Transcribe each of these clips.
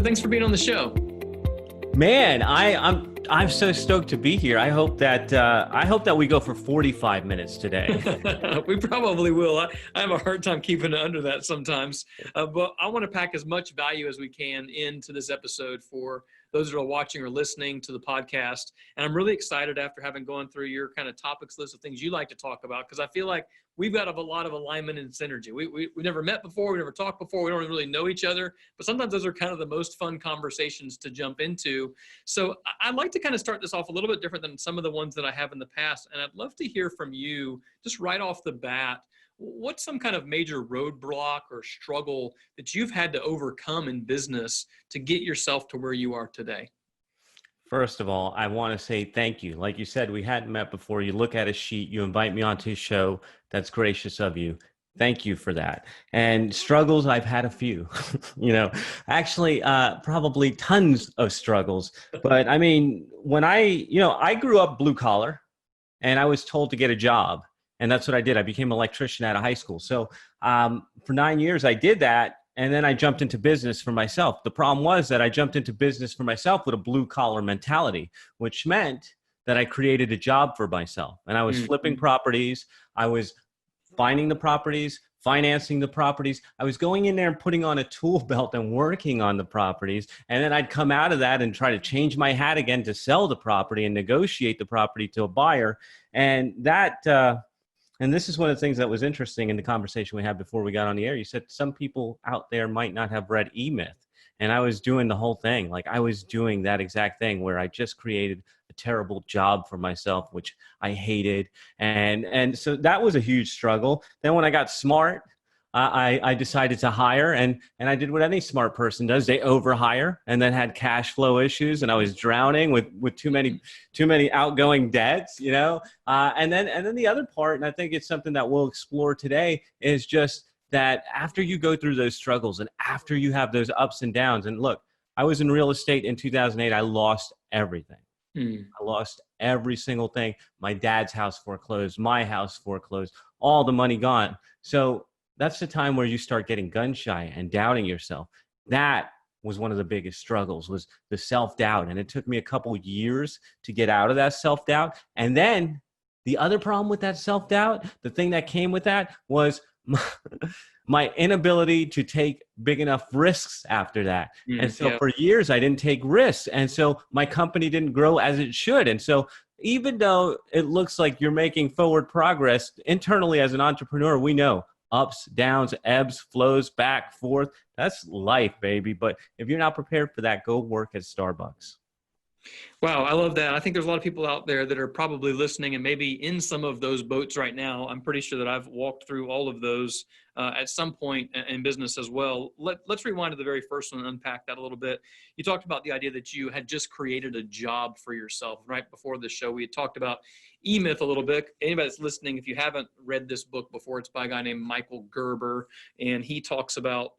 thanks for being on the show. Man, I'm so stoked to be here. I hope that we go for 45 minutes today. We probably will. I have a hard time keeping it under that sometimes, but I want to pack as much value as we can into this episode for those that are watching or listening to the podcast. And I'm really excited after having gone through your kind of topics list of things you like to talk about, because I feel like we've got a lot of alignment and synergy. We never met before. We never talked before. We don't really know each other, but sometimes those are kind of the most fun conversations to jump into. So I'd like to kind of start this off a little bit different than some of the ones that I have in the past. And I'd love to hear from you just right off the bat. What's some kind of major roadblock or struggle that you've had to overcome in business to get yourself to where you are today? First of all, I want to say thank you. Like you said, we hadn't met before. You look at a sheet, you invite me onto a show. That's gracious of you. Thank you for that. And struggles, I've had a few, actually probably tons of struggles. But I mean, when I grew up blue collar and I was told to get a job. And that's what I did. I became an electrician out of high school. So for 9 years, I did that. And then I jumped into business for myself. The problem was that I jumped into business for myself with a blue collar mentality, which meant that I created a job for myself. And I was flipping properties. I was finding the properties, financing the properties. I was going in there and putting on a tool belt and working on the properties. And then I'd come out of that and try to change my hat again to sell the property and negotiate the property to a buyer. And and this is one of the things that was interesting in the conversation we had before we got on the air. You said some people out there might not have read E-Myth. And I was doing the whole thing. Like I was doing that exact thing where I just created a terrible job for myself, which I hated. And so that was a huge struggle. Then when I got smart, I decided to hire, and I did what any smart person does. They overhire, and then had cash flow issues, and I was drowning with too many outgoing debts, and then the other part, and I think it's something that we'll explore today, is just that after you go through those struggles and after you have those ups and downs, and look, I was in real estate in 2008. I lost everything. I lost every single thing. My dad's house foreclosed, my house foreclosed, all the money gone. So that's the time where you start getting gun shy and doubting yourself. That was one of the biggest struggles, was the self-doubt. And it took me a couple years to get out of that self-doubt. And then the other problem with that self-doubt, the thing that came with that, was my inability to take big enough risks after that. And so for years, I didn't take risks. And so my company didn't grow as it should. And so even though it looks like you're making forward progress, internally as an entrepreneur, we know ups, downs, ebbs, flows, back, forth. That's life, baby. But if you're not prepared for that, go work at Starbucks. Wow, I love that. I think there's a lot of people out there that are probably listening and maybe in some of those boats right now. I'm pretty sure that I've walked through all of those at some point in business as well. Let's rewind to the very first one and unpack that a little bit. You talked about the idea that you had just created a job for yourself. Right before the show, we had talked about E-Myth a little bit. Anybody that's listening, if you haven't read this book before, it's by a guy named Michael Gerber, and he talks about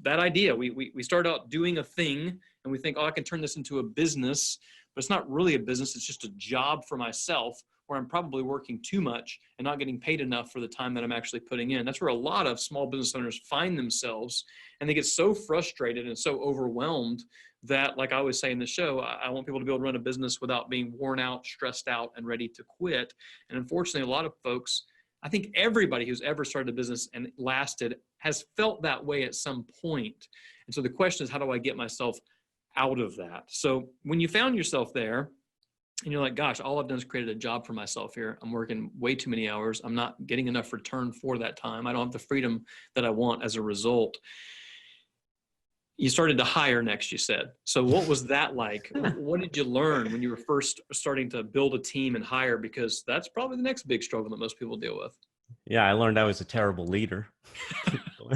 that idea. We start out doing a thing and we think, oh, I can turn this into a business, but it's not really a business. It's just a job for myself where I'm probably working too much and not getting paid enough for the time that I'm actually putting in. That's where a lot of small business owners find themselves, and they get so frustrated and so overwhelmed that, like I always say in the show, I want people to be able to run a business without being worn out, stressed out, and ready to quit. And unfortunately, a lot of folks, I think everybody who's ever started a business and lasted has felt that way at some point. And so the question is, how do I get myself out of that? So when you found yourself there and you're like, gosh, all I've done is created a job for myself here. I'm working way too many hours. I'm not getting enough return for that time. I don't have the freedom that I want as a result. You started to hire next, you said. So what was that like? What did you learn when you were first starting to build a team and hire? Because that's probably the next big struggle that most people deal with. Yeah, I learned I was a terrible leader.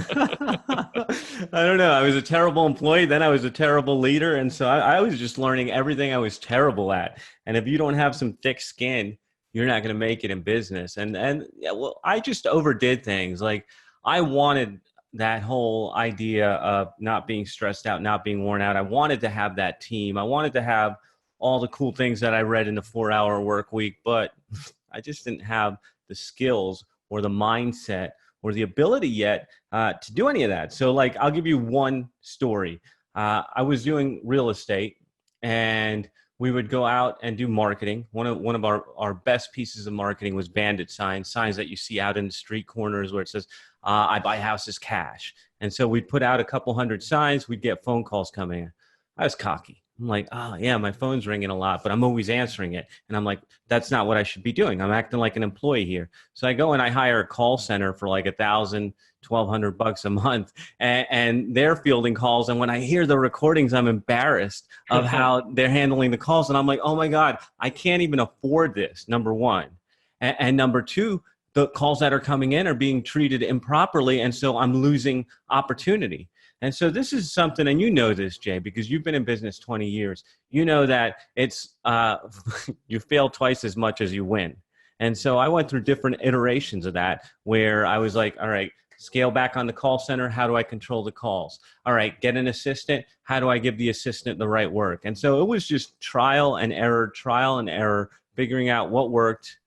I don't know. I was a terrible employee. Then I was a terrible leader. And so I was just learning everything I was terrible at. And if you don't have some thick skin, you're not going to make it in business. And yeah, well, I just overdid things. Like I wanted that whole idea of not being stressed out, not being worn out. I wanted to have that team. I wanted to have all the cool things that I read in the 4-hour work week, but I just didn't have the skills or the mindset or the ability yet to do any of that. So like, I'll give you one story. I was doing real estate, and we would go out and do marketing. One of our best pieces of marketing was bandit signs that you see out in the street corners where it says, I buy houses cash. And so we'd put out a couple hundred signs. We'd get phone calls coming in. I was cocky. I'm like, oh, yeah, my phone's ringing a lot, but I'm always answering it. And I'm like, that's not what I should be doing. I'm acting like an employee here. So I go and I hire a call center for like $1,000, $1,200 a month, and they're fielding calls. And when I hear the recordings, I'm embarrassed of how they're handling the calls. And I'm like, oh my God, I can't even afford this, number one. And number two, the calls that are coming in are being treated improperly. And so I'm losing opportunity. And so this is something, and you know this, Jay, because you've been in business 20 years. You know that it's you fail twice as much as you win. And so I went through different iterations of that where I was like, all right, scale back on the call center. How do I control the calls? All right, get an assistant. How do I give the assistant the right work? And so it was just trial and error, figuring out what worked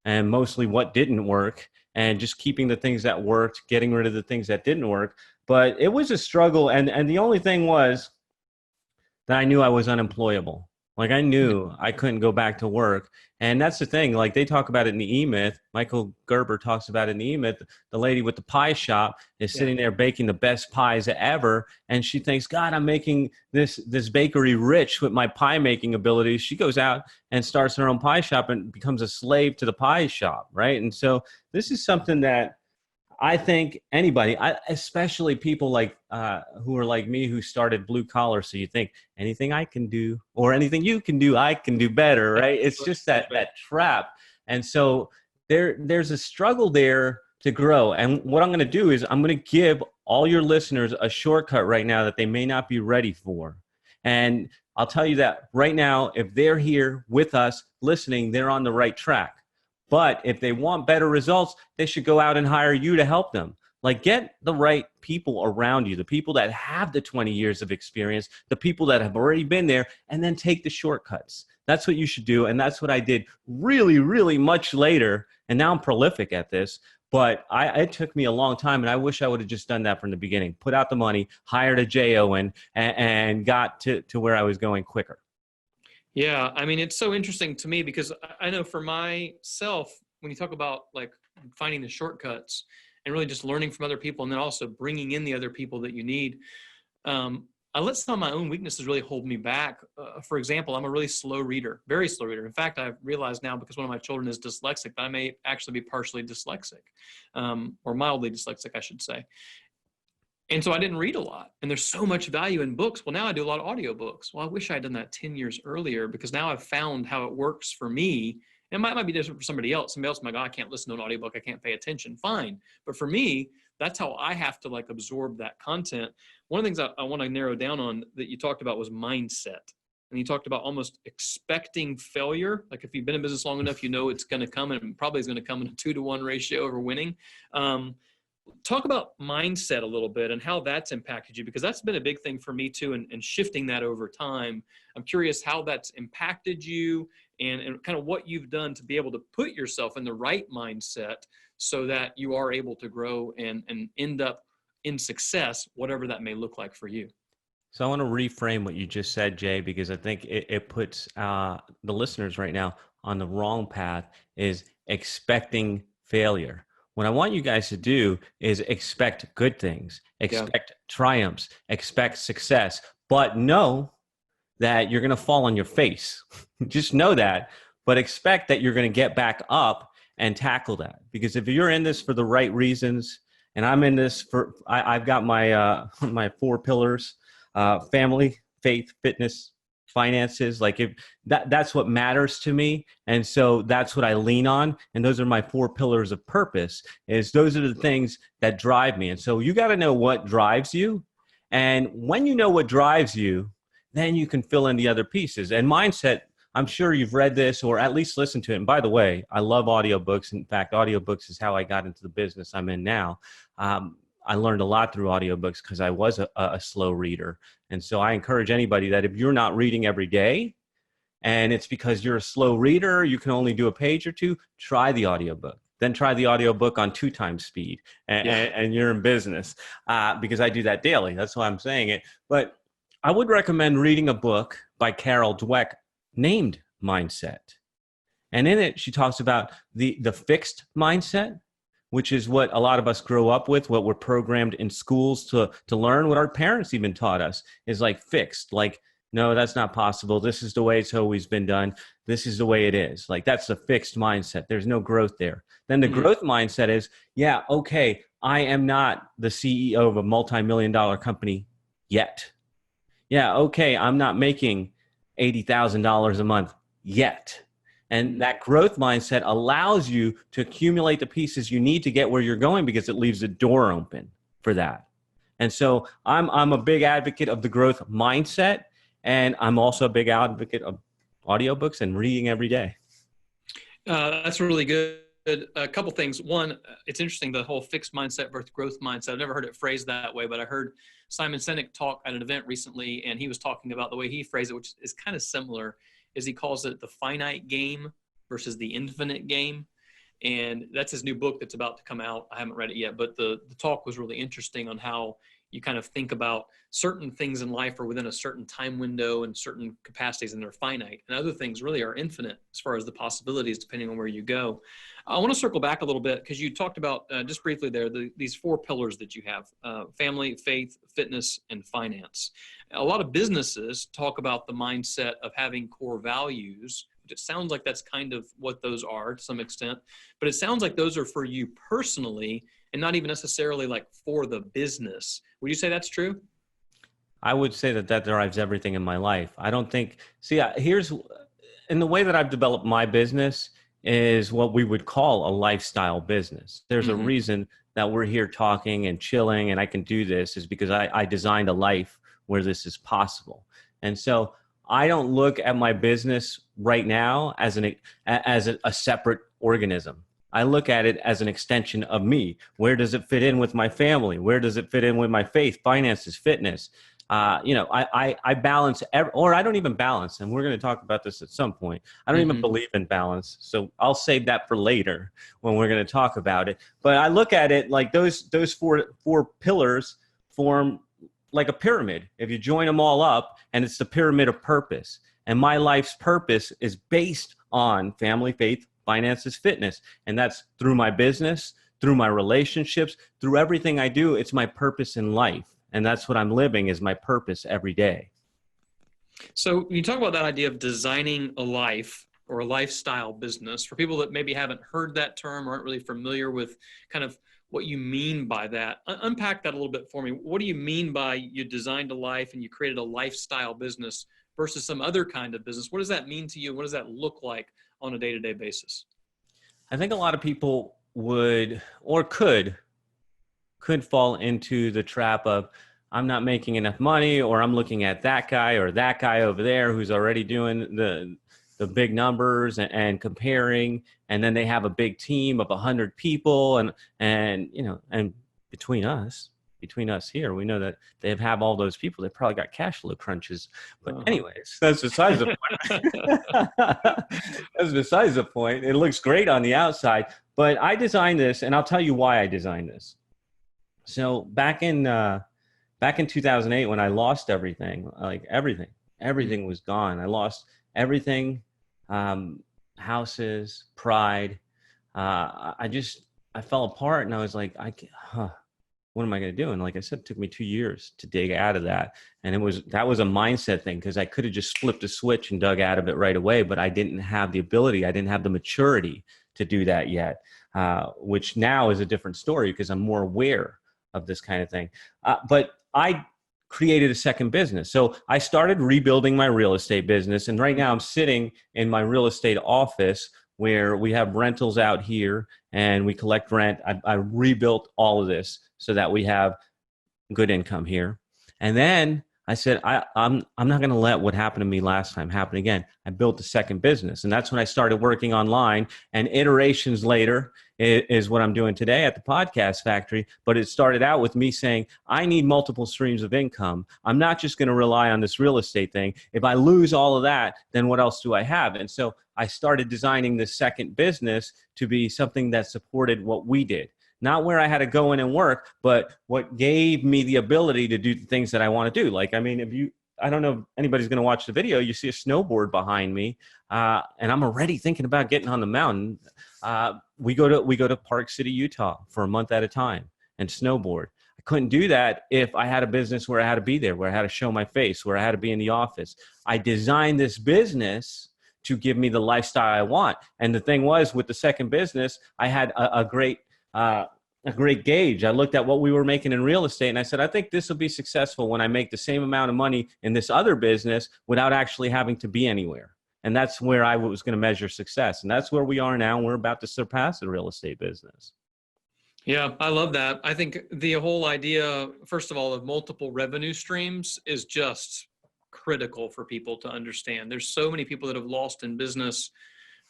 and mostly what didn't work, and just keeping the things that worked, getting rid of the things that didn't work. But it was a struggle, and the only thing was that I knew I was unemployable. Like I knew I couldn't go back to work. And that's the thing, like they talk about it in the E-Myth. Michael Gerber talks about it in the E-Myth. The lady with the pie shop is sitting there baking the best pies ever. And she thinks, God, I'm making this bakery rich with my pie making abilities. She goes out and starts her own pie shop and becomes a slave to the pie shop, right? And so this is something that I think anybody, especially people like who are like me, who started blue collar. So you think anything I can do or anything you can do, I can do better, right? It's just that trap. And so there's a struggle there to grow. And what I'm going to do is I'm going to give all your listeners a shortcut right now that they may not be ready for. And I'll tell you that right now, if they're here with us listening, they're on the right track. But if they want better results, they should go out and hire you to help them. Like get the right people around you, the people that have the 20 years of experience, the people that have already been there, and then take the shortcuts. That's what you should do. And that's what I did really, really much later. And now I'm prolific at this. But it took me a long time, and I wish I would have just done that from the beginning. Put out the money, hired a JO and got to where I was going quicker. Yeah, I mean, it's so interesting to me because I know for myself, when you talk about like finding the shortcuts and really just learning from other people and then also bringing in the other people that you need, I let some of my own weaknesses really hold me back. For example, I'm a really slow reader, very slow reader. In fact, I've realized now because one of my children is dyslexic that I may actually be partially dyslexic, or mildly dyslexic, I should say. And so I didn't read a lot. And there's so much value in books. Well, now I do a lot of audiobooks. Well, I wish I had done that 10 years earlier because now I've found how it works for me. And it might be different for somebody else. Somebody else might go, I can't listen to an audiobook. I can't pay attention. Fine. But for me, that's how I have to like absorb that content. One of the things I want to narrow down on that you talked about was mindset. And you talked about almost expecting failure. Like if you've been in business long enough, you know it's going to come, and probably is going to come in a 2-to-1 ratio over winning. Talk about mindset a little bit and how that's impacted you, because that's been a big thing for me too, and shifting that over time. I'm curious how that's impacted you and kind of what you've done to be able to put yourself in the right mindset so that you are able to grow and end up in success, whatever that may look like for you. So I want to reframe what you just said, Jay, because I think it puts the listeners right now on the wrong path, is expecting failure. What I want you guys to do is expect good things, expect triumphs, expect success, but know that you're going to fall on your face. Just know that, but expect that you're going to get back up and tackle that. Because if you're in this for the right reasons, and I'm in this for, I've got my my 4 pillars, family, faith, fitness, finances, like if that's what matters to me. And so that's what I lean on. And those are my 4 pillars of purpose, is those are the things that drive me. And so you got to know what drives you. And when you know what drives you, then you can fill in the other pieces. And mindset, I'm sure you've read this or at least listened to it. And by the way, I love audiobooks. In fact, audiobooks is how I got into the business I'm in now. I learned a lot through audiobooks because I was a slow reader. And so I encourage anybody that if you're not reading every day and it's because you're a slow reader, you can only do a page or 2, try the audiobook. Then try the audiobook on 2 times speed and you're in business, because I do that daily. That's why I'm saying it. But I would recommend reading a book by Carol Dweck named Mindset. And in it, she talks about the fixed mindset, which is what a lot of us grow up with, what we're programmed in schools to learn, what our parents even taught us is like fixed, like, no, that's not possible. This is the way it's always been done. This is the way it is. Like, that's a fixed mindset. There's no growth there. Then the growth mindset is, yeah, okay, I am not the CEO of a multi-million-dollar company yet. Yeah, okay, I'm not making $80,000 a month yet. And that growth mindset allows you to accumulate the pieces you need to get where you're going, because it leaves the door open for that. And so I'm a big advocate of the growth mindset, and I'm also a big advocate of audiobooks and reading every day. That's really good. A couple things. One, it's interesting, the whole fixed mindset versus growth mindset. I've never heard it phrased that way, but I heard Simon Sinek talk at an event recently, and he was talking about the way he phrased it, which is kind of similar, is he calls it the finite game versus the infinite game. And that's his new book that's about to come out. I haven't read it yet, but the talk was really interesting on how you kind of think about certain things in life are within a certain time window and certain capacities, and they're finite. And other things really are infinite as far as the possibilities, depending on where you go. I want to circle back a little bit, because you talked about just briefly there, these four pillars that you have: family, faith, fitness, and finance. A lot of businesses talk about the mindset of having core values. It sounds like that's kind of what those are to some extent, but it sounds like those are for you personally and not even necessarily like for the business. Would you say that's true? I would say that drives everything in my life. I don't think, here's, in the way that I've developed my business is what we would call a lifestyle business. There's a reason that we're here talking and chilling and I can do this, is because I designed a life where this is possible. And so I don't look at my business right now as a separate organism. I look at it as an extension of me. Where does it fit in with my family? Where does it fit in with my faith, finances, fitness? I balance, or I don't even balance, and we're going to talk about this at some point. I don't even believe in balance, so I'll save that for later when we're going to talk about it. But I look at it like those four pillars form like a pyramid. If you join them all up, and it's the pyramid of purpose. And my life's purpose is based on family, faith, finances, fitness. And that's through my business, through my relationships, through everything I do. It's my purpose in life. And that's what I'm living, is my purpose every day. So you talk about that idea of designing a life or a lifestyle business. For people that maybe haven't heard that term or aren't really familiar with kind of what you mean by that, unpack that a little bit for me. What do you mean by you designed a life and you created a lifestyle business versus some other kind of business? What does that mean to you? What does that look like on a day-to-day basis? I think a lot of people would or could fall into the trap of, I'm not making enough money, or I'm looking at that guy or that guy over there who's already doing the big numbers and comparing, and then they have a big team of 100 people, and between us here, we know that they have all those people. They probably got cash flow crunches. But anyways, that's besides the point. That's besides the point. It looks great on the outside, but I designed this, and I'll tell you why I designed this. So back in 2008, when I lost everything, like everything was gone. I lost everything, houses, pride. I fell apart, and I was like, what am I going to do? And like I said, it took me 2 years to dig out of that. And that was a mindset thing, because I could have just flipped a switch and dug out of it right away, but I didn't have the ability. I didn't have the maturity to do that yet, which now is a different story because I'm more aware of this kind of thing. But I created a second business. So I started rebuilding my real estate business. And right now I'm sitting in my real estate office where we have rentals out here and we collect rent. I rebuilt all of this so that we have good income here. And then I said, I'm not going to let what happened to me last time happen again. I built a second business. And that's when I started working online, and iterations later is what I'm doing today at the Podcast Factory. But it started out with me saying, I need multiple streams of income. I'm not just going to rely on this real estate thing. If I lose all of that, then what else do I have? And so I started designing this second business to be something that supported what we did. Not where I had to go in and work, but what gave me the ability to do the things that I want to do. Like, I mean, I don't know if anybody's going to watch the video. You see a snowboard behind me, and I'm already thinking about getting on the mountain. We go to Park City, Utah for a month at a time and snowboard. I couldn't do that if I had a business where I had to be there, where I had to show my face, where I had to be in the office. I designed this business to give me the lifestyle I want. And the thing was, with the second business, I had a great gauge. I looked at what we were making in real estate, and I said, I think this will be successful when I make the same amount of money in this other business without actually having to be anywhere. And that's where I was going to measure success. And that's where we are now. We're about to surpass the real estate business. Yeah, I love that. I think the whole idea, first of all, of multiple revenue streams is just critical for people to understand. There's so many people that have lost in business,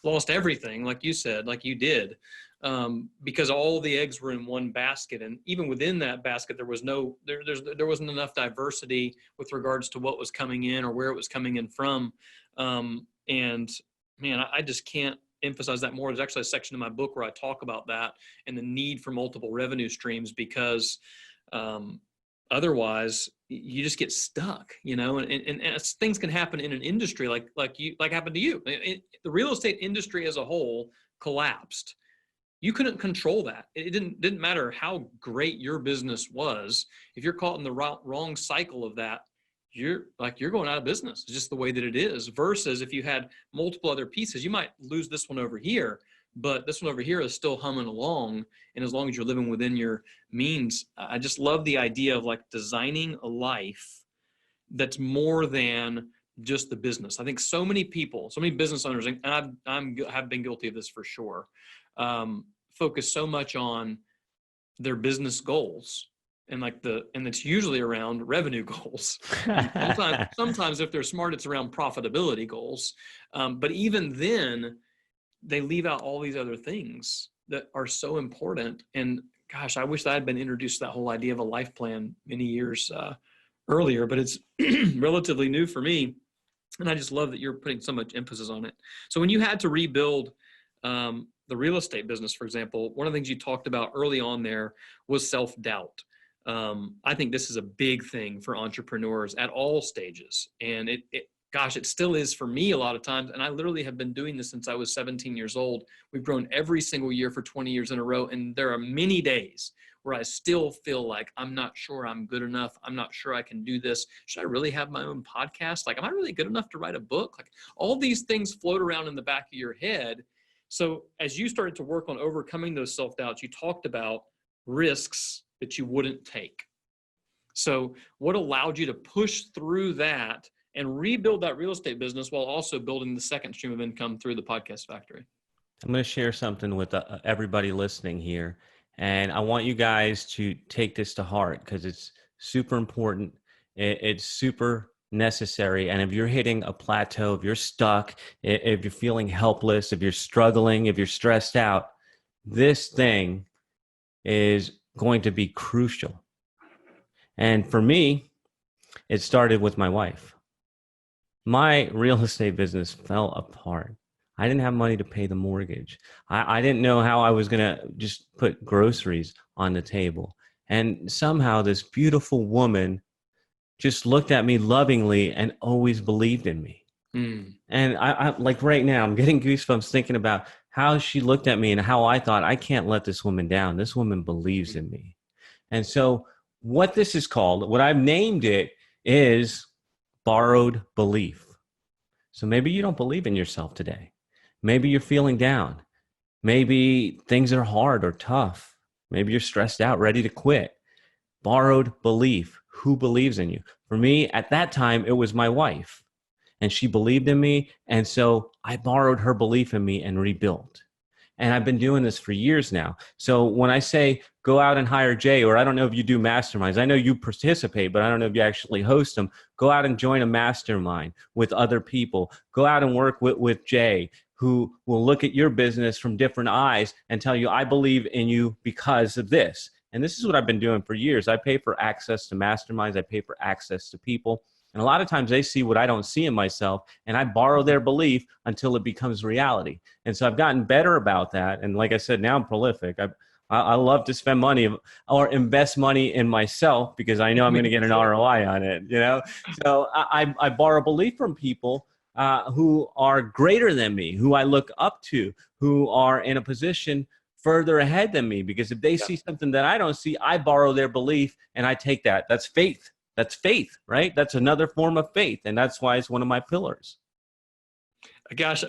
lost everything, like you said, like you did, because all the eggs were in one basket. And even within that basket, there wasn't enough diversity with regards to what was coming in or where it was coming in from. And man, I just can't emphasize that more. There's actually a section in my book where I talk about that and the need for multiple revenue streams, because otherwise you just get stuck, and as things can happen in an industry like happened to you. The real estate industry as a whole collapsed. You couldn't control that. It didn't matter how great your business was. If you're caught in the wrong cycle of that, you're going out of business. It's just the way that it is. Versus if you had multiple other pieces, you might lose this one over here, but this one over here is still humming along. And as long as you're living within your means, I just love the idea of like designing a life that's more than just the business. I think so many people, so many business owners, and have been guilty of this for sure, focus so much on their business goals. And it's usually around revenue goals. Sometimes if they're smart, it's around profitability goals. But even then, they leave out all these other things that are so important. And gosh, I wish I had been introduced to that whole idea of a life plan many years earlier, but it's relatively new for me. And I just love that you're putting so much emphasis on it. So when you had to rebuild the real estate business, for example, one of the things you talked about early on there was self-doubt. I think this is a big thing for entrepreneurs at all stages. And it still is for me a lot of times. And I literally have been doing this since I was 17 years old. We've grown every single year for 20 years in a row. And there are many days where I still feel like I'm not sure I'm good enough. I'm not sure I can do this. Should I really have my own podcast? Like, am I really good enough to write a book? Like, all these things float around in the back of your head. So as you started to work on overcoming those self-doubts, you talked about risks that you wouldn't take. So what allowed you to push through that and rebuild that real estate business while also building the second stream of income through the podcast factory? I'm going to share something with everybody listening here. And I want you guys to take this to heart because it's super important. It's super necessary. And if you're hitting a plateau, if you're stuck, if you're feeling helpless, if you're struggling, if you're stressed out, this thing is going to be crucial. And for me, it started with my wife. My real estate business fell apart. I didn't have money to pay the mortgage. I didn't know how I was going to just put groceries on the table. And somehow this beautiful woman just looked at me lovingly and always believed in me. And I like right now, I'm getting goosebumps thinking about how she looked at me and how I thought, I can't let this woman down. This woman believes in me. And so what this is called, what I've named it, is borrowed belief. So maybe you don't believe in yourself today. Maybe you're feeling down. Maybe things are hard or tough. Maybe you're stressed out, ready to quit. Borrowed belief. Who believes in you? For me, at that time, it was my wife. And she believed in me. And so I borrowed her belief in me and rebuilt. And I've been doing this for years now. So when I say go out and hire Jay, or I don't know if you do masterminds, I know you participate, but I don't know if you actually host them. Go out and join a mastermind with other people. Go out and work with Jay, who will look at your business from different eyes and tell you, I believe in you because of this. And this is what I've been doing for years. I pay for access to masterminds. I pay for access to people. And a lot of times they see what I don't see in myself, and I borrow their belief until it becomes reality. And so I've gotten better about that. And like I said, now I'm prolific. I love to spend money or invest money in myself because I know I'm going to get an ROI on it, you know? So I borrow belief from people who are greater than me, who I look up to, who are in a position further ahead than me, because if they see something that I don't see, I borrow their belief and I take that. That's faith. That's faith, right? That's another form of faith. And that's why it's one of my pillars. Gosh,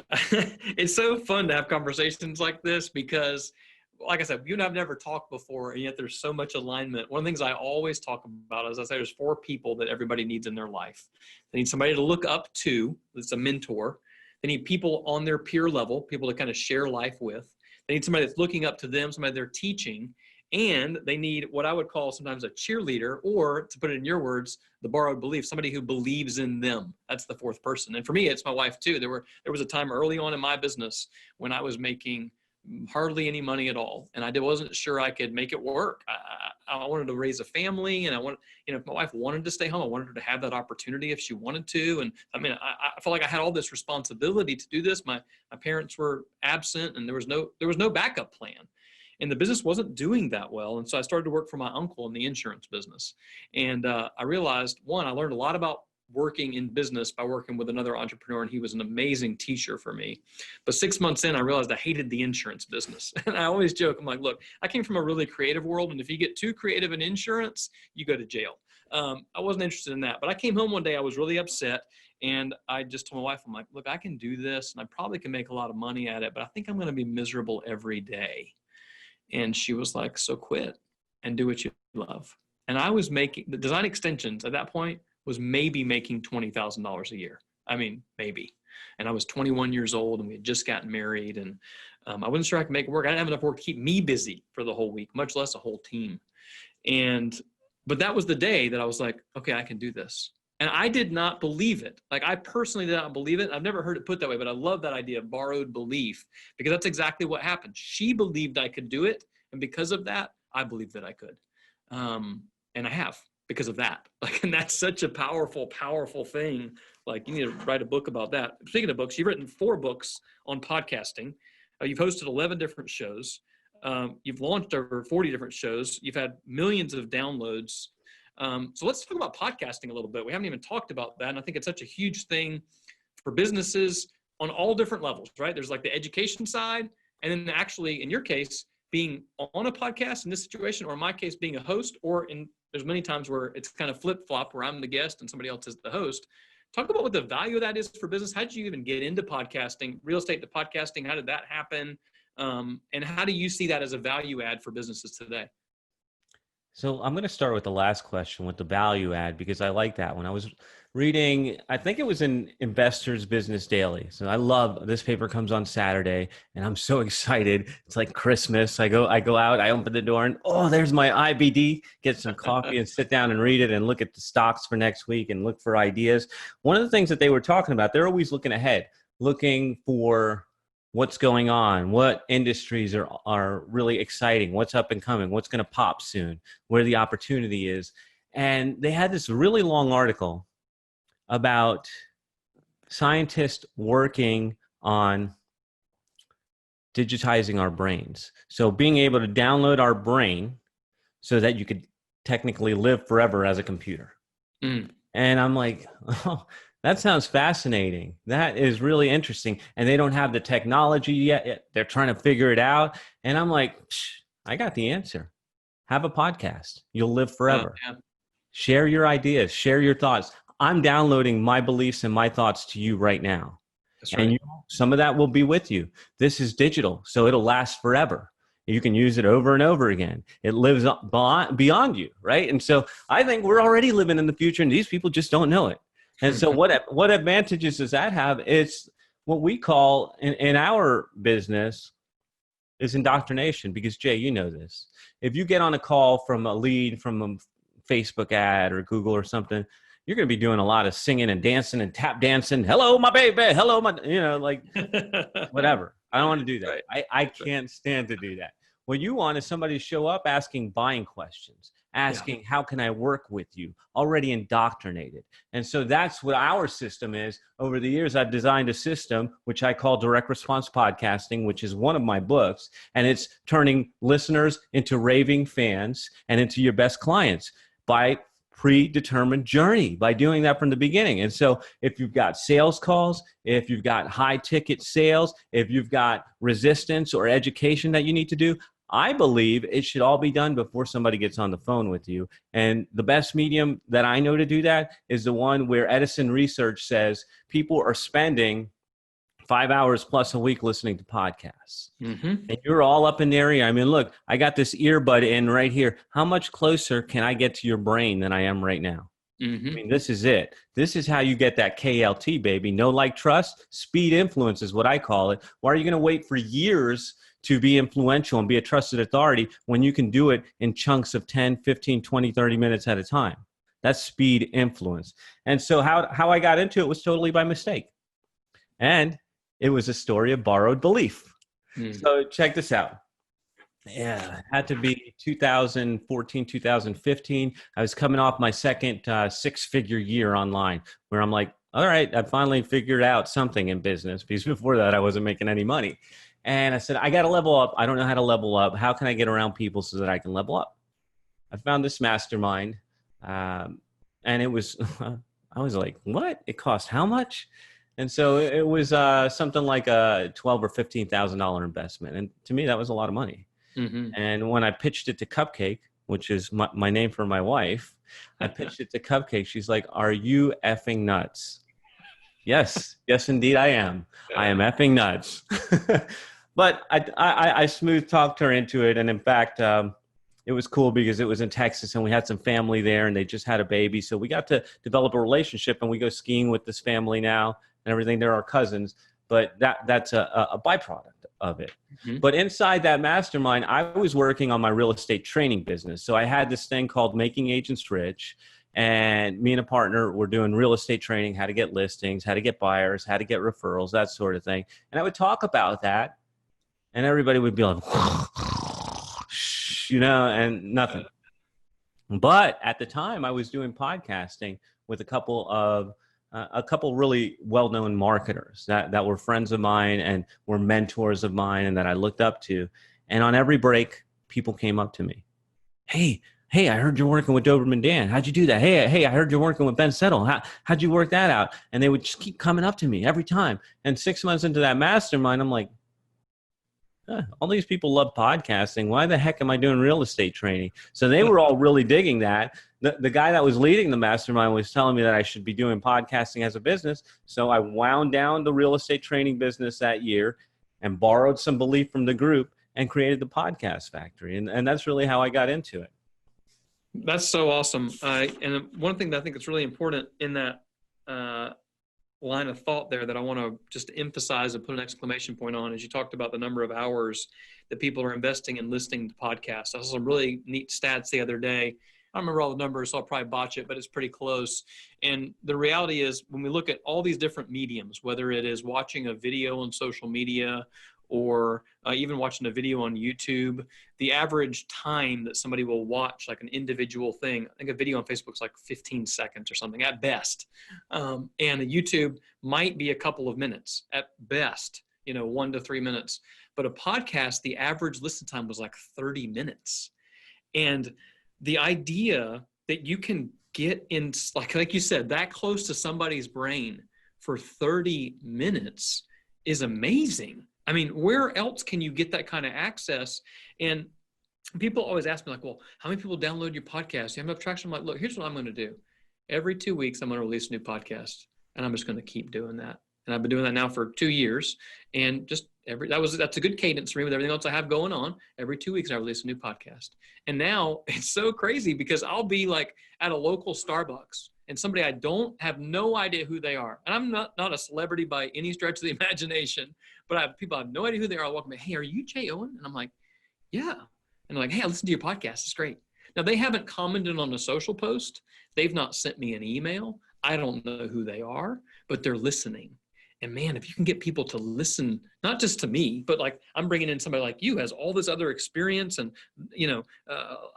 it's so fun to have conversations like this because, like I said, you and I've never talked before, and yet there's so much alignment. One of the things I always talk about is I say there's 4 people that everybody needs in their life. They need somebody to look up to, that's a mentor. They need people on their peer level, people to kind of share life with. They need somebody that's looking up to them, somebody they're teaching. And they need what I would call sometimes a cheerleader, or to put it in your words, the borrowed belief, somebody who believes in them. That's the 4th person. And for me, it's my wife too. There was a time early on in my business when I was making hardly any money at all. And I wasn't sure I could make it work. I wanted to raise a family, and if my wife wanted to stay home, I wanted her to have that opportunity if she wanted to. And I mean, I felt like I had all this responsibility to do this. My parents were absent, and there was no backup plan. And the business wasn't doing that well. And so I started to work for my uncle in the insurance business. And I realized, one, I learned a lot about working in business by working with another entrepreneur, and he was an amazing teacher for me. But 6 months in, I realized I hated the insurance business. And I always joke, I'm like, look, I came from a really creative world, and if you get too creative in insurance, you go to jail. I wasn't interested in that. But I came home one day, I was really upset, and I just told my wife, I'm like, look, I can do this, and I probably can make a lot of money at it, but I think I'm going to be miserable every day. And she was like, so quit and do what you love. And I was making, the design extensions at that point was maybe making $20,000 a year. I mean, maybe. And I was 21 years old, and we had just gotten married, and I wasn't sure I could make it work. I didn't have enough work to keep me busy for the whole week, much less a whole team. But that was the day that I was like, okay, I can do this. And I did not believe it. Like, I personally did not believe it. I've never heard it put that way, but I love that idea of borrowed belief, because that's exactly what happened. She believed I could do it. And because of that, I believed that I could. And I have, because of that. Like, and that's such a powerful, powerful thing. Like, you need to write a book about that. Speaking of books, you've written 4 books on podcasting. You've hosted 11 different shows. You've launched over 40 different shows. You've had millions of downloads. So let's talk about podcasting a little bit. We haven't even talked about that. And I think it's such a huge thing for businesses on all different levels, right? There's like the education side, and then actually, in your case, being on a podcast in this situation, or in my case, being a host, or there's many times where it's kind of flip-flop where I'm the guest and somebody else is the host. Talk about what the value of that is for business. How did you even get into podcasting, real estate to podcasting? How did that happen? And how do you see that as a value add for businesses today? So I'm going to start with the last question, with the value add, because I like that. When I was reading, I think it was in Investors Business Daily. So I love this paper, comes on Saturday, and I'm so excited. It's like Christmas. I go out, I open the door, and oh, there's my IBD. Get some coffee and sit down and read it and look at the stocks for next week and look for ideas. One of the things that they were talking about, they're always looking ahead, looking for what's going on, what industries are really exciting, what's up and coming, what's going to pop soon, where the opportunity is. And they had this really long article about scientists working on digitizing our brains. So being able to download our brain so that you could technically live forever as a computer. And I'm like, oh, that sounds fascinating. That is really interesting. And they don't have the technology yet. They're trying to figure it out. And I'm like, I got the answer. Have a podcast. You'll live forever. Yeah. Share your ideas. Share your thoughts. I'm downloading my beliefs and my thoughts to you right now. That's right. And some of that will be with you. This is digital, so it'll last forever. You can use it over and over again. It lives beyond you, right? And so I think we're already living in the future, and these people just don't know it. And so what advantages does that have? It's what we call in our business is indoctrination, because Jay, you know this. If you get on a call from a lead from a Facebook ad or Google or something, you're going to be doing a lot of singing and dancing and tap dancing. Hello, my baby. Hello, my, like whatever. I don't want to do that. Right. I can't stand to do that. What you want is somebody to show up asking buying questions, asking, how can I work with you? Already indoctrinated. And so that's what our system is. Over the years, I've designed a system, which I call direct response podcasting, which is one of my books. And it's turning listeners into raving fans and into your best clients by predetermined journey, by doing that from the beginning. And so if you've got sales calls, if you've got high ticket sales, if you've got resistance or education that you need to do, I believe it should all be done before somebody gets on the phone with you. And the best medium that I know to do that is the one where Edison Research says people are spending 5 hours plus a week listening to podcasts. And you're all up in the area. I mean, look, I got this earbud in right here. How much closer can I get to your brain than I am right now? I mean, this is it. This is how you get that KLT, baby. Know, like, trust, speed, influence is what I call it. Why are you going to wait for years to be influential and be a trusted authority when you can do it in chunks of 10, 15, 20, 30 minutes at a time? That's speed, influence. And so how I got into it was totally by mistake. And it was a story of borrowed belief. So check this out. Yeah, it had to be 2014, 2015. I was coming off my second six-figure year online where I'm like, all right, I finally figured out something in business, because before that I wasn't making any money. And I said, I got to level up. I don't know how to level up. How can I get around people so that I can level up? I found this mastermind, and it was, I was like, what? It cost how much? And so it was something like a $12,000 or $15,000 investment. And to me, that was a lot of money. And when I pitched it to Cupcake, which is my name for my wife, I pitched it to Cupcake. She's like, are you effing nuts? Yes, indeed I am. I am effing nuts. But I smooth talked her into it. And in fact, it was cool because it was in Texas and we had some family there and they just had a baby. So we got to develop a relationship, and we go skiing with this family now and everything. They're our cousins, but that's a byproduct of it. But inside that mastermind, I was working on my real estate training business. So I had this thing called Making Agents Rich. And me and a partner were doing real estate training, how to get listings, how to get buyers, how to get referrals, that sort of thing. And I would talk about that, and everybody would be like, and nothing. But at the time, I was doing podcasting with a couple really well-known marketers that were friends of mine and were mentors of mine and that I looked up to. And on every break, people came up to me. Hey, I heard you're working with Doberman Dan. How'd you do that? Hey, I heard you're working with Ben Settle. How'd you work that out? And they would just keep coming up to me every time. And 6 months into that mastermind, I'm like, all these people love podcasting. Why the heck am I doing real estate training? So they were all really digging that. The guy that was leading the mastermind was telling me that I should be doing podcasting as a business. So I wound down the real estate training business that year and borrowed some belief from the group and created the Podcast Factory. And that's really how I got into it. That's so awesome. And one thing that I think is really important in that line of thought there that I want to just emphasize and put an exclamation point on is you talked about the number of hours that people are investing in listening to podcasts. I saw some really neat stats the other day. I don't remember all the numbers, so I'll probably botch it, but it's pretty close. And the reality is when we look at all these different mediums, whether it is watching a video on social media or even watching a video on YouTube, the average time that somebody will watch like an individual thing, I think a video on Facebook is like 15 seconds or something at best. And a YouTube might be a couple of minutes at best, 1 to 3 minutes. But a podcast, the average listen time was like 30 minutes. And the idea that you can get in, like you said, that close to somebody's brain for 30 minutes is amazing. I mean, where else can you get that kind of access? And people always ask me like, well, how many people download your podcast? You have enough traction? I'm like, look, here's what I'm going to do. Every 2 weeks, I'm going to release a new podcast, and I'm just going to keep doing that. And I've been doing that now for 2 years. And just that's a good cadence for me with everything else I have going on. Every 2 weeks, I release a new podcast. And now it's so crazy because I'll be like at a local Starbucks and somebody I don't have no idea who they are. And I'm not a celebrity by any stretch of the imagination, but I have people I have no idea who they are. I'll walk me, hey, are you Jay Owen? And I'm like, yeah. And they're like, hey, I listened to your podcast. It's great. Now, they haven't commented on a social post. They've not sent me an email. I don't know who they are, but they're listening. And man, if you can get people to listen, not just to me, but like I'm bringing in somebody like you has all this other experience, and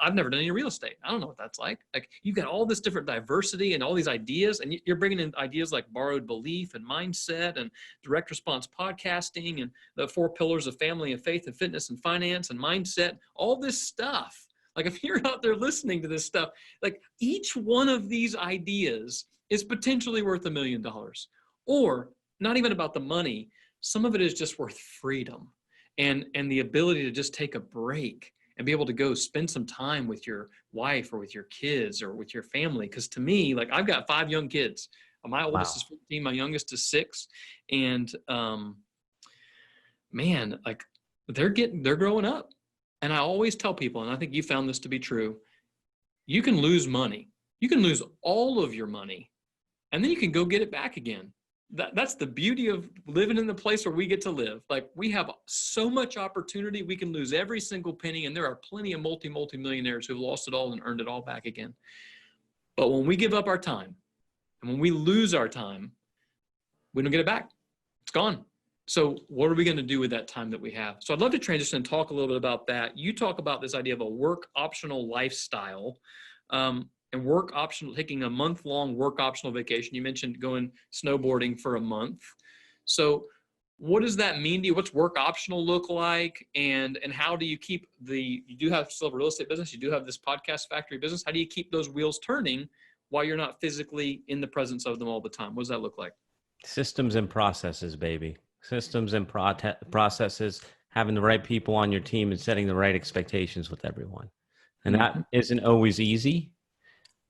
I've never done any real estate. I don't know what that's like. Like you've got all this different diversity and all these ideas, and you're bringing in ideas like borrowed belief and mindset and direct response podcasting and the 4 pillars of family and faith and fitness and finance and mindset, all this stuff. Like if you're out there listening to this stuff, like each one of these ideas is potentially worth $1 million, or not even about the money. Some of it is just worth freedom and the ability to just take a break and be able to go spend some time with your wife or with your kids or with your family. Because to me, like I've got 5 young kids. My oldest is 15, my youngest is 6. And man, like they're growing up. And I always tell people, and I think you found this to be true, you can lose money. You can lose all of your money, and then you can go get it back again. That's the beauty of living in the place where we get to live. Like we have so much opportunity. We can lose every single penny, and there are plenty of multi-millionaires who've lost it all and earned it all back again. But when we give up our time and when we lose our time, we don't get it back. It's gone. So what are we going to do with that time that we have? So I'd love to transition and talk a little bit about that. You talk about this idea of a work optional lifestyle. And work optional, taking a month-long work optional vacation. You mentioned going snowboarding for a month. So what does that mean to you? What's work optional look like? And how do you keep you do have still a real estate business. You do have this podcast factory business. How do you keep those wheels turning while you're not physically in the presence of them all the time? What does that look like? Systems and processes, baby. Systems and processes, having the right people on your team and setting the right expectations with everyone. And that isn't always easy.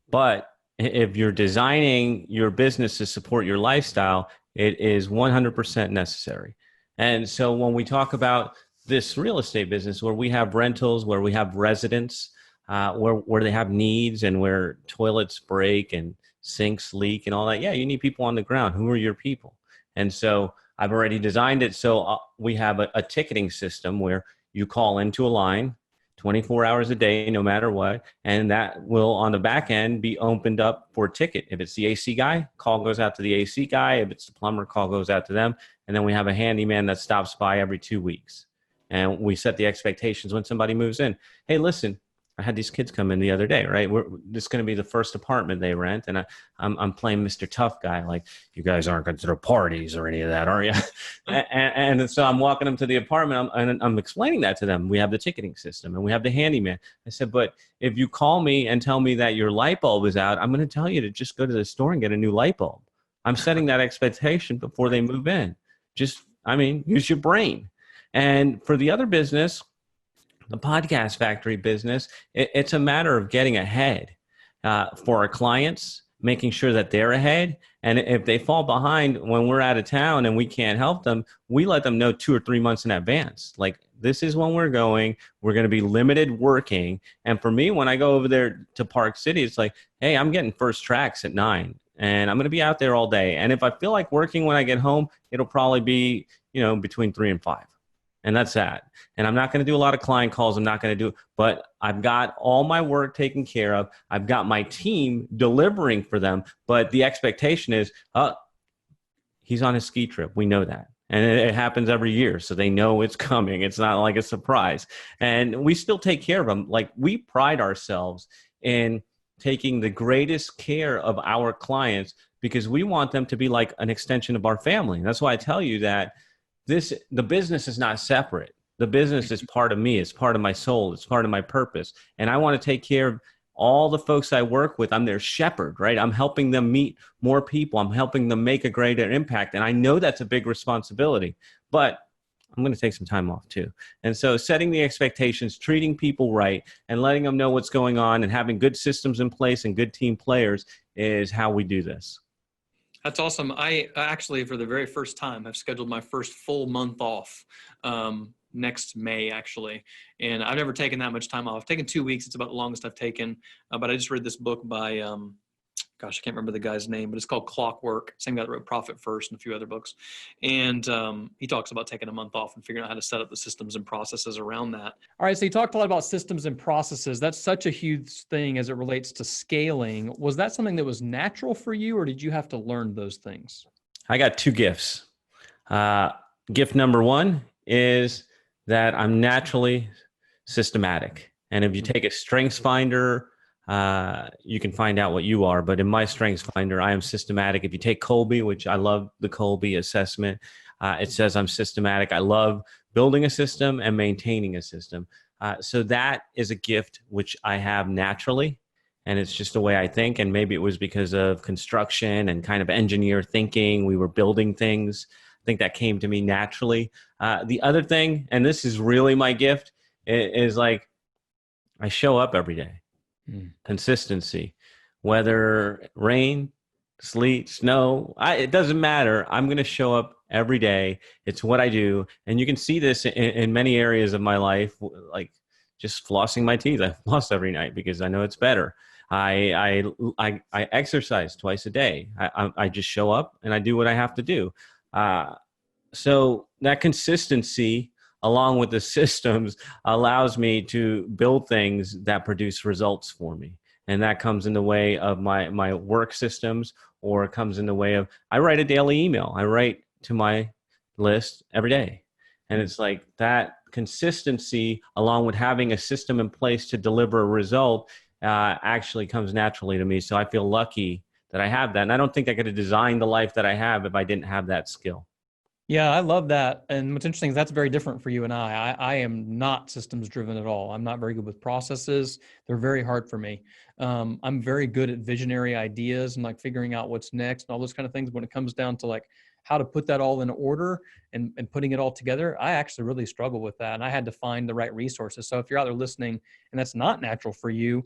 But if you're designing your business to support your lifestyle, it is 100% necessary. And so when we talk about this real estate business where we have rentals, where we have residents, where they have needs and where toilets break and sinks leak and all that, yeah, you need people on the ground. Who are your people? And so I've already designed it so we have a ticketing system where you call into a line 24 hours a day, no matter what. And that will, on the back end, be opened up for a ticket. If it's the AC guy, call goes out to the AC guy. If it's the plumber, call goes out to them. And then we have a handyman that stops by every 2 weeks. And we set the expectations when somebody moves in. Hey, listen, I had these kids come in the other day, right? This is going to be the first apartment they rent. And I'm playing Mr. Tough Guy. Like, you guys aren't going to throw parties or any of that, are you? and so I'm walking them to the apartment and I'm explaining that to them. We have the ticketing system and we have the handyman. I said, but if you call me and tell me that your light bulb is out, I'm going to tell you to just go to the store and get a new light bulb. I'm setting that expectation before they move in. Use your brain. And for the other business, the podcast factory business, it's a matter of getting ahead for our clients, making sure that they're ahead. And if they fall behind when we're out of town and we can't help them, we let them know 2 or 3 months in advance. Like, this is when we're going. We're going to be limited working. And for me, when I go over there to Park City, it's like, hey, I'm getting first tracks at 9 and I'm going to be out there all day. And if I feel like working when I get home, it'll probably be, between 3 and 5. And that's that. And I'm not going to do a lot of client calls. I'm not going to do, but I've got all my work taken care of. I've got my team delivering for them. But the expectation is, he's on a ski trip. We know that. And it happens every year. So they know it's coming. It's not like a surprise. And we still take care of them. Like, we pride ourselves in taking the greatest care of our clients because we want them to be like an extension of our family. And that's why I tell you that the business is not separate. The business is part of me. It's part of my soul. It's part of my purpose. And I want to take care of all the folks I work with. I'm their shepherd, right? I'm helping them meet more people. I'm helping them make a greater impact. And I know that's a big responsibility, but I'm going to take some time off too. And so setting the expectations, treating people right, and letting them know what's going on and having good systems in place and good team players is how we do this. That's awesome. I actually, for the very first time, have scheduled my first full month off next May, actually. And I've never taken that much time off. I've taken 2 weeks. It's about the longest I've taken. But I just read this book by, I can't remember the guy's name, but it's called Clockwork. Same guy that wrote Profit First and a few other books. And he talks about taking a month off and figuring out how to set up the systems and processes around that. All right. So you talked a lot about systems and processes. That's such a huge thing as it relates to scaling. Was that something that was natural for you, or did you have to learn those things? I got 2 gifts. Uh, Gift number one is that I'm naturally systematic. And if you take a strengths finder, you can find out what you are. But in my strengths finder, I am systematic. If you take Colby, which I love the Colby assessment, it says I'm systematic. I love building a system and maintaining a system. So that is a gift which I have naturally. And it's just the way I think. And maybe it was because of construction and kind of engineer thinking. We were building things. I think that came to me naturally. The other thing, and this is really my gift, is like I show up every day. Consistency, whether rain, sleet, snow, it doesn't matter. I'm going to show up every day. It's what I do. And you can see this in many areas of my life, like just flossing my teeth. I floss every night because I know it's better. I exercise twice a day. I just show up and I do what I have to do. So that consistency, along with the systems, allows me to build things that produce results for me. And that comes in the way of my work systems, or it comes in the way of, I write a daily email. I write to my list every day. And it's like that consistency, along with having a system in place to deliver a result, actually comes naturally to me. So I feel lucky that I have that. And I don't think I could have designed the life that I have if I didn't have that skill. Yeah, I love that. And what's interesting is that's very different for you and I am not systems driven at all. I'm not very good with processes. They're very hard for me. I'm very good at visionary ideas and like figuring out what's next and all those kind of things. When it comes down to like how to put that all in order and putting it all together, I actually really struggle with that. And I had to find the right resources. So if you're out there listening and that's not natural for you,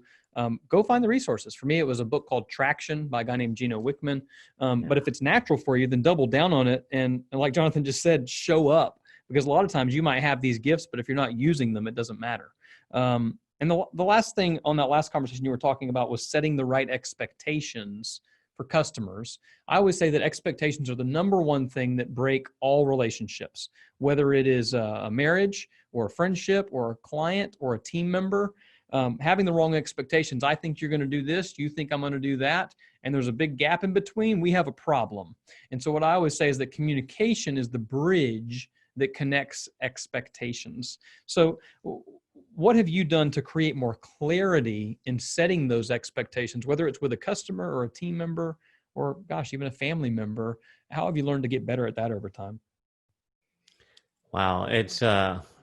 go find the resources. For me, it was a book called Traction by a guy named Gino Wickman. But if it's natural for you, then double down on it. And like Jonathan just said, show up, because a lot of times you might have these gifts, but if you're not using them, it doesn't matter. And the last thing on that last conversation you were talking about was setting the right expectations for customers. I always say that expectations are the number one thing that break all relationships, whether it is a marriage or a friendship or a client or a team member. Having the wrong expectations. I think you're going to do this. You think I'm going to do that. And there's a big gap in between. We have a problem. And so what I always say is that communication is the bridge that connects expectations. So what have you done to create more clarity in setting those expectations, whether it's with a customer or a team member or, gosh, even a family member? How have you learned to get better at that over time? Wow, it's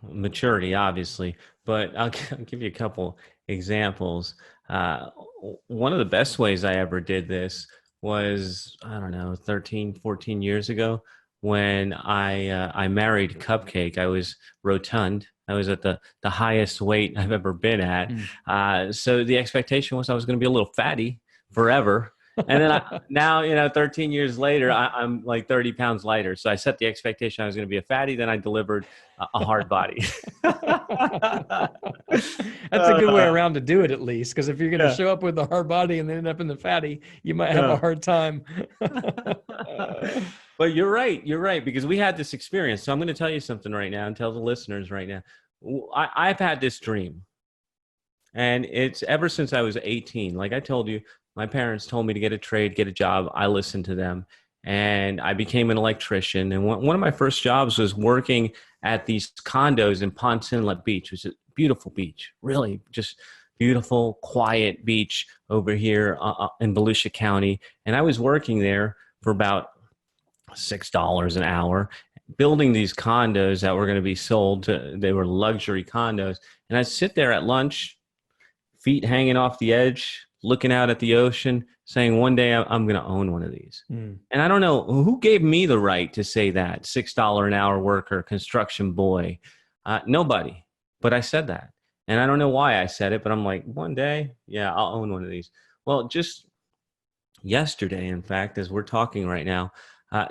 maturity, obviously, but I'll give you a couple examples. One of the best ways I ever did this was, I don't know, 13, 14 years ago when I married Cupcake. I was rotund. I was at the highest weight I've ever been at. So the expectation was I was going to be a little fatty forever. And then now, 13 years later, I'm like 30 pounds lighter. So I set the expectation I was going to be a fatty. Then I delivered a hard body. That's a good way around to do it, at least. Because if you're going to show up with a hard body and then end up in the fatty, you might have a hard time. But you're right. Because we had this experience. So I'm going to tell you something right now and tell the listeners right now. I've had this dream. And it's ever since I was 18. Like I told you, my parents told me to get a trade, get a job. I listened to them, and I became an electrician. And one of my first jobs was working at these condos in Ponce Inlet Beach, which is a beautiful beach, really just beautiful, quiet beach over here in Volusia County. And I was working there for about $6 an hour, building these condos that were going to be sold. They were luxury condos. And I'd sit there at lunch, feet hanging off the edge, looking out at the ocean, saying one day I'm going to own one of these. And I don't know who gave me the right to say that. $6 an hour worker, construction boy, nobody. But I said that. And I don't know why I said it, but I'm like, one day, yeah, I'll own one of these. Well, just yesterday, in fact, as we're talking right now,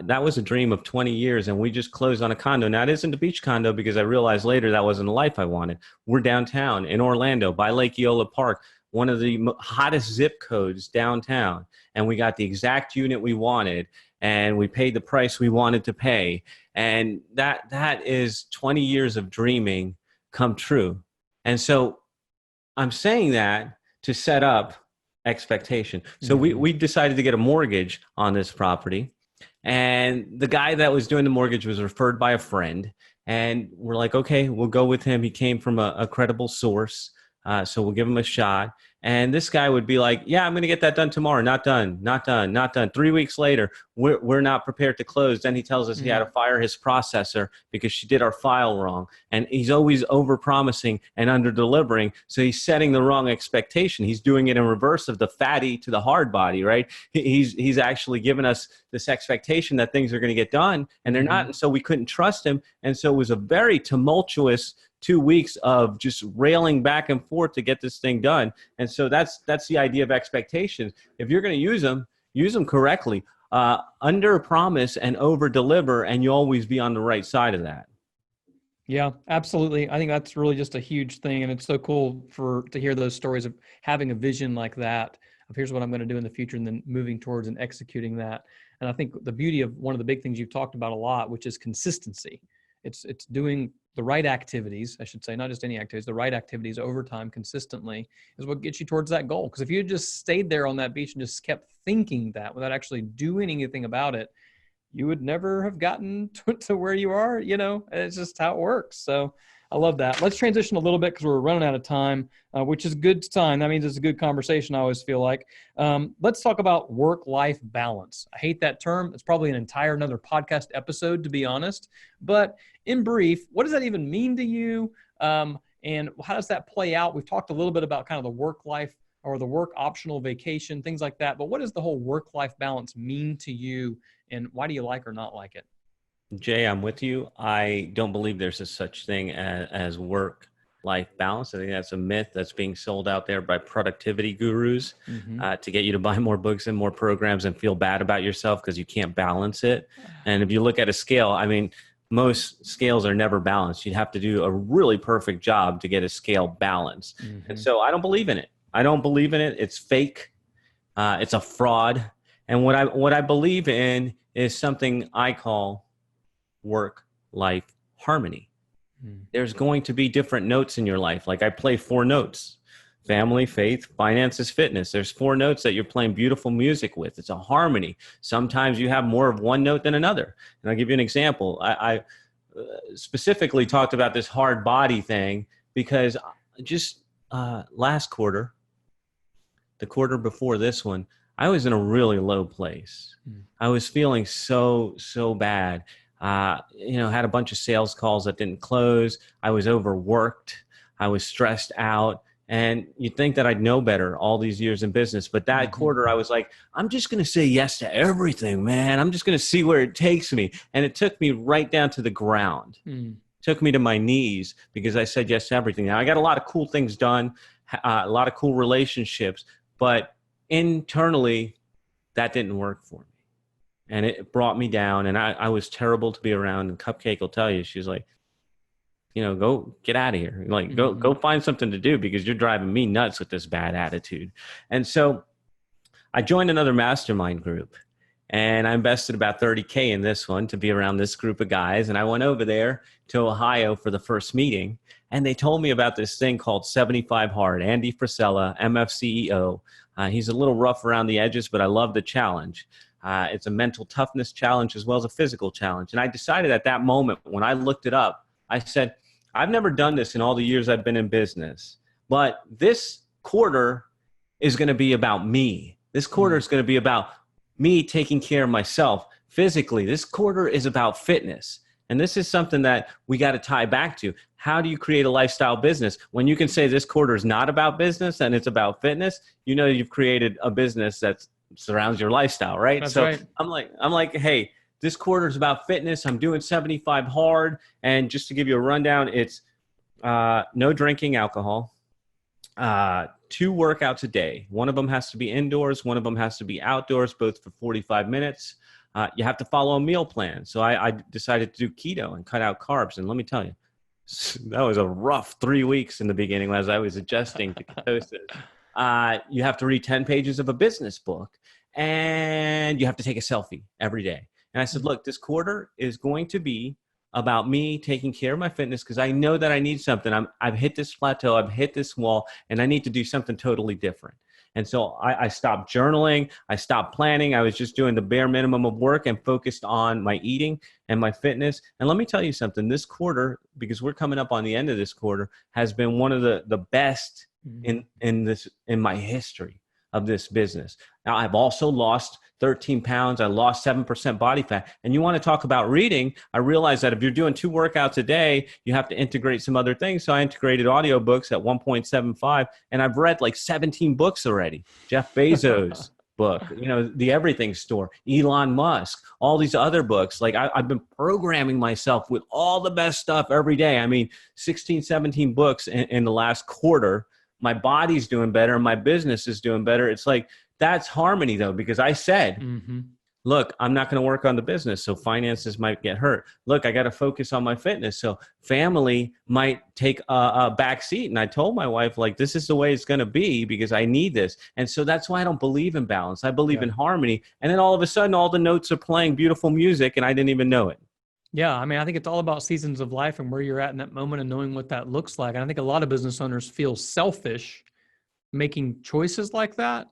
that was a dream of 20 years, and we just closed on a condo. Now, it isn't a beach condo because I realized later that wasn't the life I wanted. We're downtown in Orlando by Lake Eola Park, one of the hottest zip codes downtown. And we got the exact unit we wanted, and we paid the price we wanted to pay. And that is 20 years of dreaming come true. And so I'm saying that to set up expectation. So we decided to get a mortgage on this property. And the guy that was doing the mortgage was referred by a friend. And we're like, okay, we'll go with him. He came from a credible source. So we'll give him a shot. And this guy would be like, yeah, I'm going to get that done tomorrow. Not done, not done, not done. 3 weeks later, we're not prepared to close. Then he tells us he had to fire his processor because she did our file wrong. And he's always over promising and under delivering. So he's setting the wrong expectation. He's doing it in reverse of the fatty to the hard body, right? He's actually given us this expectation that things are going to get done, and they're not. And so we couldn't trust him. And so it was a very tumultuous 2 weeks of just railing back and forth to get this thing done. And so that's the idea of expectations. If you're going to use them correctly, under promise and over deliver, and you'll always be on the right side of that. Yeah, absolutely. I think that's really just a huge thing. And it's so cool to hear those stories of having a vision like that, of here's what I'm going to do in the future, and then moving towards and executing that. And I think the beauty of one of the big things you've talked about a lot, which is consistency. It's doing the right activities, I should say, not just any activities, the right activities over time consistently is what gets you towards that goal. Because if you just stayed there on that beach and just kept thinking that without actually doing anything about it, you would never have gotten to where you are, it's just how it works. So I love that. Let's transition a little bit because we're running out of time, which is a good time. That means it's a good conversation, I always feel like. Let's talk about work-life balance. I hate that term. It's probably another podcast episode, to be honest. But in brief, what does that even mean to you? And how does that play out? We've talked a little bit about kind of the work-life or the work optional vacation, things like that. But what does the whole work-life balance mean to you, and why do you like or not like it? Jay, I'm with you. I don't believe there's a such thing as work-life balance. I think that's a myth that's being sold out there by productivity gurus to get you to buy more books and more programs and feel bad about yourself because you can't balance it. And if you look at a scale, I mean, most scales are never balanced. You'd have to do a really perfect job to get a scale balanced. And so I don't believe in it. I don't believe in it. It's fake. It's a fraud. And what I believe in is something I call work-life harmony. There's going to be different notes in your life. Like I play 4 notes: family, faith, finances, fitness. There's 4 notes that you're playing beautiful music with. It's a harmony. Sometimes you have more of one note than another. And I'll give you an example. I specifically talked about this hard body thing because just last quarter, the quarter before this one, I was in a really low place. I was feeling so bad. Had a bunch of sales calls that didn't close. I was overworked. I was stressed out. And you'd think that I'd know better all these years in business. But that quarter, I was like, I'm just going to say yes to everything, man. I'm just going to see where it takes me. And it took me right down to the ground. Took me to my knees because I said yes to everything. Now, I got a lot of cool things done, a lot of cool relationships. But internally, that didn't work for me. And it brought me down, and I was terrible to be around. And Cupcake will tell you, she's like, go get out of here. Like, go find something to do because you're driving me nuts with this bad attitude. And so I joined another mastermind group, and I invested about $30K in this one to be around this group of guys. And I went over there to Ohio for the first meeting, and they told me about this thing called 75 Hard. Andy Frisella, MF CEO. He's a little rough around the edges, but I love the challenge. It's a mental toughness challenge as well as a physical challenge. And I decided at that moment when I looked it up, I said, I've never done this in all the years I've been in business, but this quarter is going to be about me. This quarter is going to be about me taking care of myself physically. This quarter is about fitness. And this is something that we got to tie back to. How do you create a lifestyle business? When you can say this quarter is not about business and it's about fitness, you've created a business that surrounds your lifestyle, right? That's so right. I'm like, hey, this quarter is about fitness. I'm doing 75 hard. And just to give you a rundown, it's no drinking alcohol, 2 workouts a day. One of them has to be indoors. One of them has to be outdoors, both for 45 minutes. You have to follow a meal plan. So I decided to do keto and cut out carbs. And let me tell you, that was a rough 3 weeks in the beginning as I was adjusting to ketosis. You have to read 10 pages of a business book, and you have to take a selfie every day. And I said, look, this quarter is going to be about me taking care of my fitness because I know that I need something. I've hit this plateau. I've hit this wall, and I need to do something totally different. And so I stopped journaling. I stopped planning. I was just doing the bare minimum of work and focused on my eating and my fitness. And let me tell you something, this quarter, because we're coming up on the end of this quarter, has been one of the best in my history of this business. Now, I've also lost 13 pounds. I lost 7% body fat. And you want to talk about reading, I realized that if you're doing 2 workouts a day, you have to integrate some other things. So I integrated audiobooks at 1.75, and I've read like 17 books already. Jeff Bezos book, The Everything Store, Elon Musk, all these other books. Like I've been programming myself with all the best stuff every day. I mean, 16, 17 books in the last quarter. My body's doing better. My business is doing better. It's like, that's harmony though, because I said, look, I'm not going to work on the business, so finances might get hurt. Look, I got to focus on my fitness, so family might take a back seat. And I told my wife, like, this is the way it's going to be because I need this. And so that's why I don't believe in balance. I believe in harmony. And then all of a sudden, all the notes are playing beautiful music, and I didn't even know it. Yeah, I mean, I think it's all about seasons of life and where you're at in that moment and knowing what that looks like. And I think a lot of business owners feel selfish making choices like that.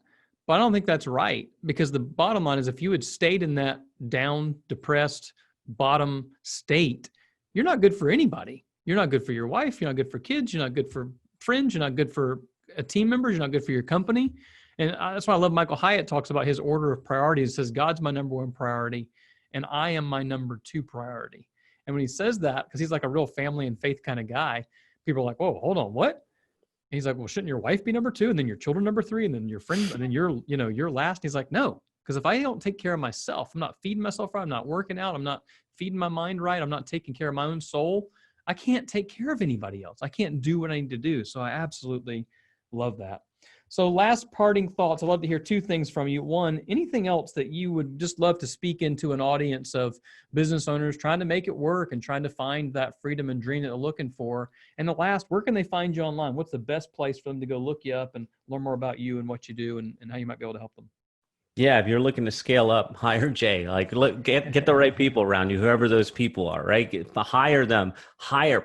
But I don't think that's right, because the bottom line is if you had stayed in that down, depressed, bottom state, you're not good for anybody. You're not good for your wife. You're not good for kids. You're not good for friends. You're not good for team members. You're not good for your company. And that's why I love Michael Hyatt talks about his order of priorities. He says, God's my number 1 priority, and I am my number 2 priority. And when he says that, because he's like a real family and faith kind of guy, people are like, whoa, hold on, what? And he's like, well, shouldn't your wife be number 2, and then your children number 3, and then your friend, and then you're last? And he's like, no, because if I don't take care of myself, I'm not feeding myself right, I'm not working out, I'm not feeding my mind right, I'm not taking care of my own soul, I can't take care of anybody else. I can't do what I need to do. So I absolutely love that. So last parting thoughts, I'd love to hear 2 things from you. 1, anything else that you would just love to speak into an audience of business owners trying to make it work and trying to find that freedom and dream that they're looking for? And the last, where can they find you online? What's the best place for them to go look you up and learn more about you and what you do and how you might be able to help them? Yeah, if you're looking to scale up, hire Jay. Like, look, get the right people around you, whoever those people are, right? Hire them,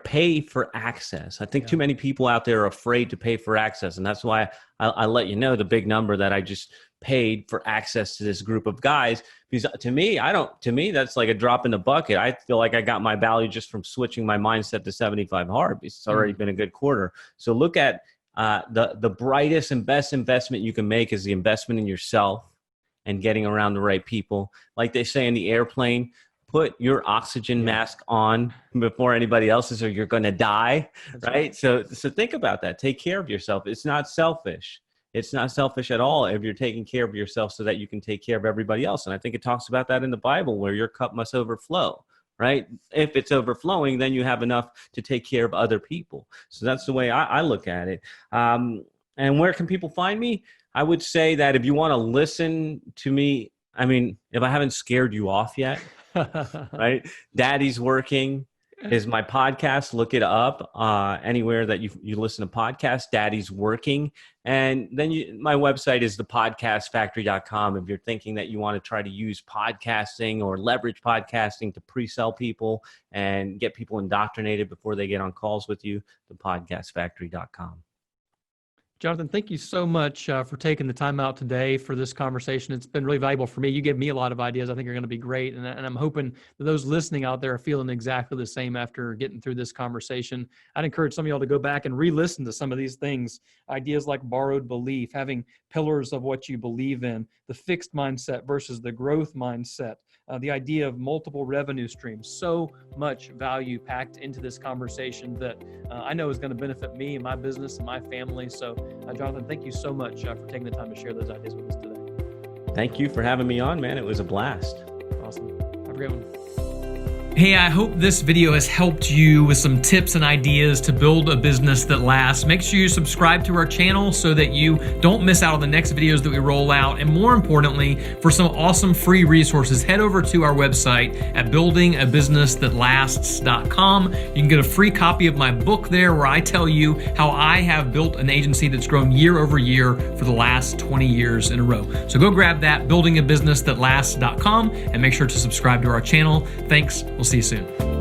pay for access. I think too many people out there are afraid to pay for access. And that's why I let you know the big number that I just paid for access to this group of guys. Because to me, that's like a drop in the bucket. I feel like I got my value just from switching my mindset to 75 hard. It's already been a good quarter. So look at the brightest and best investment you can make is the investment in yourself and getting around the right people. Like they say in the airplane, put your oxygen mask on before anybody else's or you're going to die, right? So think about that. Take care of yourself. It's not selfish. It's not selfish at all if you're taking care of yourself so that you can take care of everybody else. And I think it talks about that in the Bible where your cup must overflow, right? If it's overflowing, then you have enough to take care of other people. So that's the way I look at it. And where can people find me? I would say that if you want to listen to me, I mean, if I haven't scared you off yet, right? Daddy's Working is my podcast. Look it up anywhere that you listen to podcasts, Daddy's Working. And then my website is thepodcastfactory.com. If you're thinking that you want to try to use podcasting or leverage podcasting to pre-sell people and get people indoctrinated before they get on calls with you, thepodcastfactory.com. Jonathan, thank you so much for taking the time out today for this conversation. It's been really valuable for me. You gave me a lot of ideas I think are going to be great. And I'm hoping that those listening out there are feeling exactly the same after getting through this conversation. I'd encourage some of y'all to go back and re-listen to some of these things, ideas like borrowed belief, having pillars of what you believe in, the fixed mindset versus the growth mindset, the idea of multiple revenue streams. So much value packed into this conversation that I know is going to benefit me and my business and my family. So Jonathan, thank you so much for taking the time to share those ideas with us today. Thank you for having me on, man. It was a blast. Awesome. Have a great one. Hey, I hope this video has helped you with some tips and ideas to build a business that lasts. Make sure you subscribe to our channel so that you don't miss out on the next videos that we roll out. And more importantly, for some awesome free resources, head over to our website at buildingabusinessthatlasts.com. You can get a free copy of my book there where I tell you how I have built an agency that's grown year over year for the last 20 years in a row. So go grab that, buildingabusinessthatlasts.com, and make sure to subscribe to our channel. Thanks. We'll see you soon.